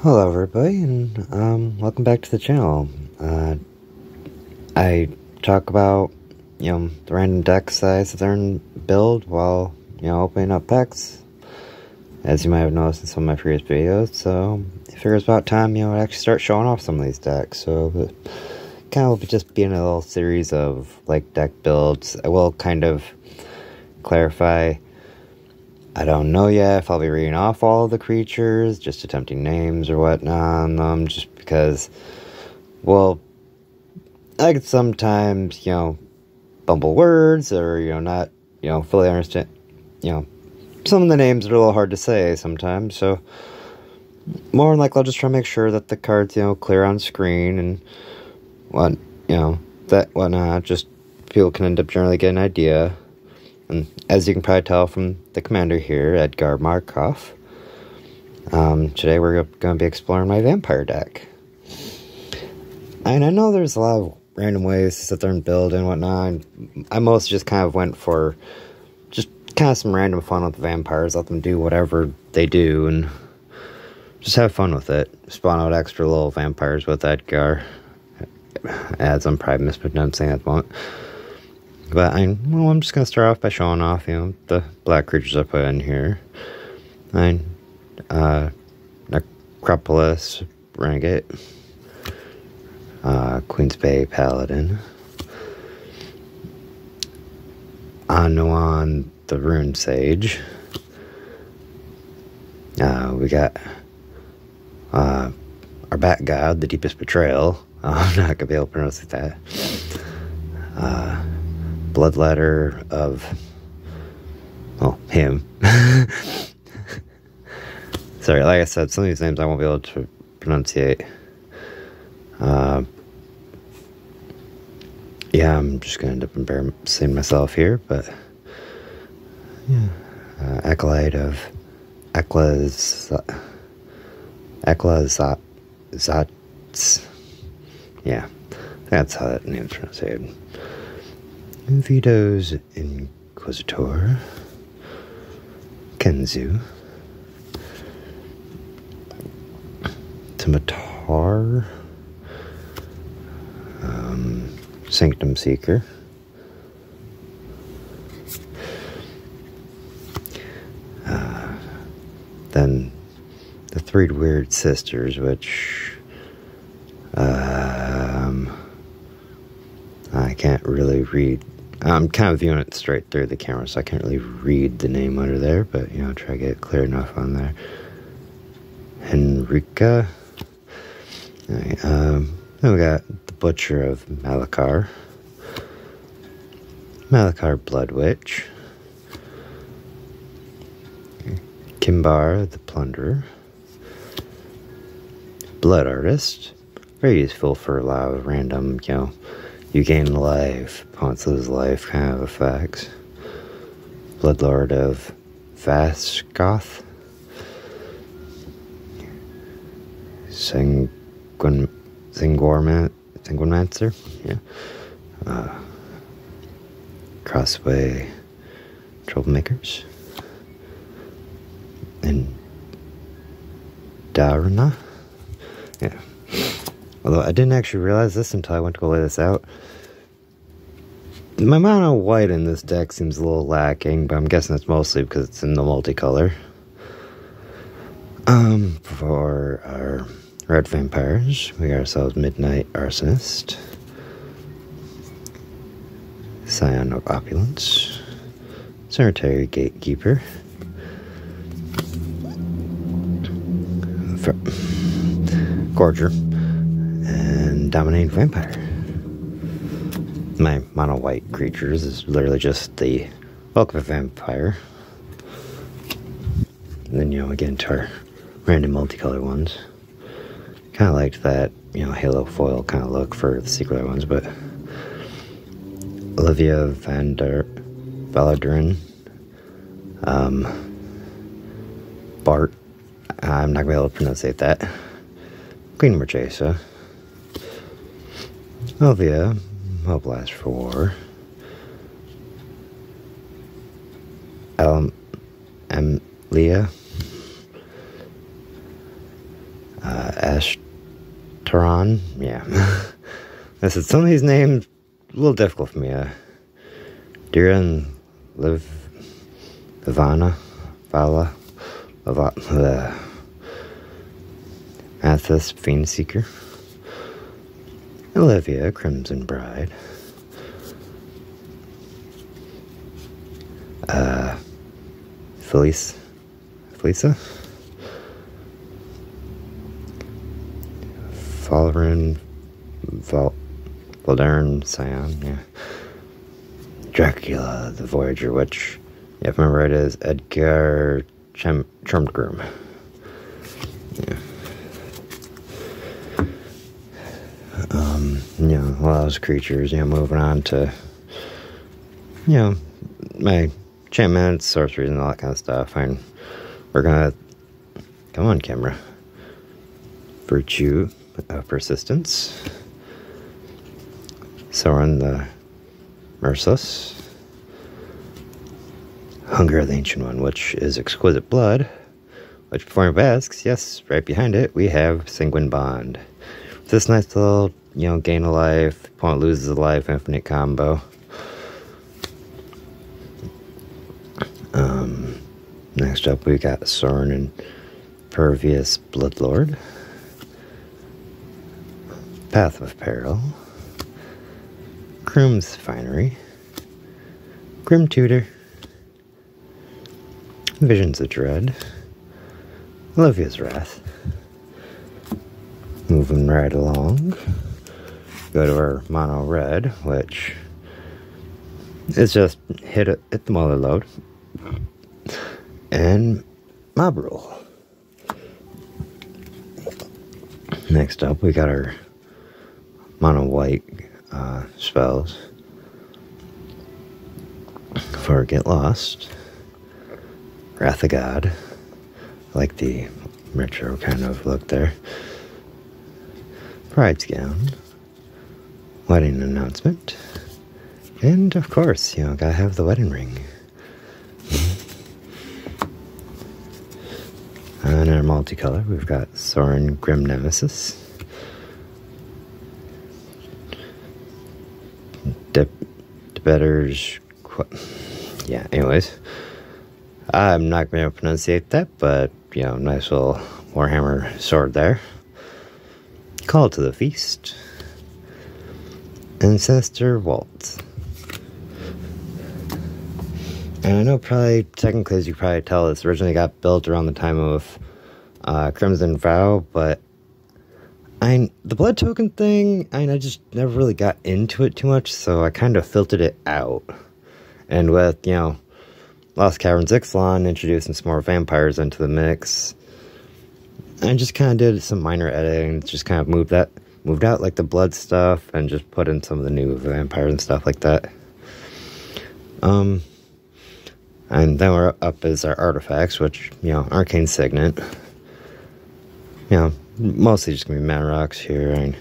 Hello everybody, and welcome back to the channel. I talk about, the random decks that I sit there and build while, opening up packs, as you might have noticed in some of my previous videos. So I figure it's about time, to actually start showing off some of these decks. So kind of will just be in a little series of, deck builds. I will kind of clarify, I don't know yet if I'll be reading off all of the creatures, just attempting names or whatnot on them, just because, well, I could sometimes, bumble words or, not, fully understand, some of the names are a little hard to say sometimes, so more than likely I'll just try to make sure that the cards, clear on screen and whatnot, just people can end up generally get an idea. And as you can probably tell from the commander here, Edgar Markov, today we're going to be exploring my vampire deck. And I know there's a lot of random ways to sit there and build and whatnot. And I mostly just kind of went for just kind of some random fun with the vampires. Let them do whatever they do and just have fun with it. Spawn out extra little vampires with Edgar. As I'm probably mispronouncing at the moment. But I'm just going to start off by showing off, the black creatures I put in here. Necropolis Renegade, Queen's Bay Paladin, Anuan the Rune Sage. We got our Bat God, the Deepest Betrayal. I'm not going to be able to pronounce that. Bloodletter of, him. Sorry, like I said, some of these names I won't be able to pronunciate. Yeah, I'm just going to end up embarrassing myself here, but yeah. Acolyte of Eklazats. Yeah, that's how that name's pronounced. Vito's Inquisitor, Kenzu, Tamatar, Sanctum Seeker, then the Three Weird Sisters, which I can't really read. I'm kind of viewing it straight through the camera, so I can't really read the name under there, but, try to get it clear enough on there. Henrika. Right, then we got the Butcher of Malakar. Malakar Blood Witch. Kimbar the Plunderer. Blood Artist. Very useful for a lot of random, you gain life, opponents lose life kind of effects. Bloodlord of Vaskoth. Sanguinmancer, yeah. Crossway Troublemakers. And Darna. Yeah. Although I didn't actually realize this until I went to go lay this out. My amount of white in this deck seems a little lacking, but I'm guessing it's mostly because it's in the multicolor. For our red vampires, we got ourselves Midnight Arsonist, Scion of Opulence, Cemetery Gatekeeper, Gorger, and Dominating Vampire. My mono white creatures is literally just the Welcome Vampire. And then, again, to our random multicolor ones. Kind of liked that, halo foil kind of look for the secret ones, but Olivia Valadrin, Bart, I'm not going to be able to pronounce that. Queen Marchesa, Olivia, Mobilized for War, Leah, Ashtaron, yeah. This is some of these names a little difficult for me. Diran, Ivana, Vala, Athos, Fiend Seeker, Olivia, Crimson Bride, Felisa, Falvarin, Valdarn, Scion, yeah. Dracula, the Voyager, which, if I remember right, is Edgar Trumgrim. Yeah. A lot of those creatures, moving on to, my enchantments, sorceries, and all that kind of stuff. And we're gonna, come on, camera. Virtue of Persistence. Soren the Merciless. Hunger of the Ancient One, which is Exquisite Blood. Which, before anybody asks, yes, right behind it, we have Sanguine Bond. This nice little, gain a life, opponent loses a life, infinite combo. Next up, we got Soren and Pervious Bloodlord. Path of Peril. Kroom's Finery. Grim Tutor. Visions of Dread. Olivia's Wrath. Moving right along. Go to our mono red, which is just hit the mother load. And Mob Rule. Next up, we got our mono white spells for Get Lost, Wrath of God, I like the retro kind of look there, Bride's Gown, Wedding Announcement, and of course, gotta have the wedding ring. And in our multicolor, we've got Soren Grim Nemesis, Debetters, yeah, anyways. I'm not going to pronunciate that, but, nice little Warhammer sword there. Call to the Feast. And Sinister Waltz. And I know probably, technically, as you probably tell, this originally got built around the time of Crimson Vow, but the blood token thing, I just never really got into it too much, so I kind of filtered it out. And with, Lost Caverns Ixalan introducing some more vampires into the mix, I just kind of did some minor editing, just kind of moved out like the blood stuff, and just put in some of the new vampires and stuff like that. And then we're up as our artifacts, which, Arcane Signet. Mostly just gonna be mana rocks here, and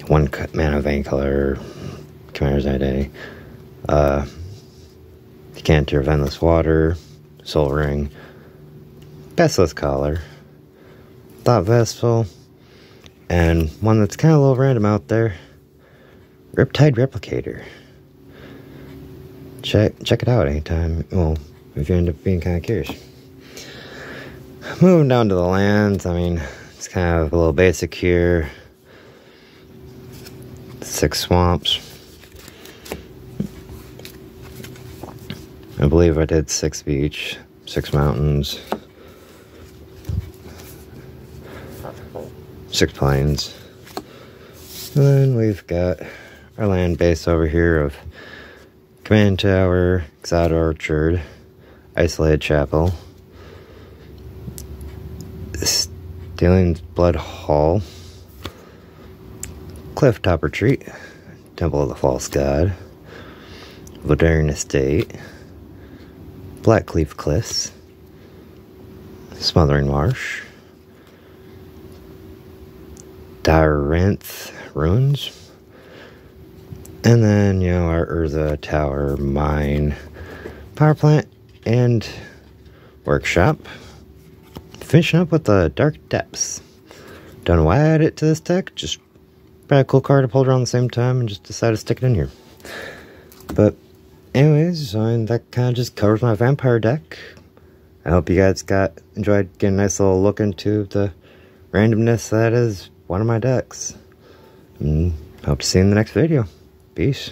one mana vein color, Commander's Identity, Decanter of Endless Water, Soul Ring, Basilisk Collar, Thought Vessel, and one that's kind of a little random out there, Riptide Replicator. Check it out anytime, well, if you end up being kind of curious. Moving down to the lands, it's kind of a little basic here. 6 swamps. I believe I did 6 beach, 6 mountains, 6 plains. And then we've got our land base over here of Command Tower, Exotic Orchard, Isolated Chapel, Stealing Blood Hall, Clifftop Retreat, Temple of the False God, Voldaren Estate, Blackcleave Cliffs, Smothering Marsh, Dyrenth Ruins, and then, our Urza Tower, Mine, Power Plant, and Workshop. Finishing up with the Dark Depths. Don't know why I added it to this deck, just had a cool card to pull around the same time and just decided to stick it in here. But anyways, that kind of just covers my vampire deck. I hope you guys enjoyed getting a nice little look into the randomness that is one of my decks. And hope to see you in the next video. Peace.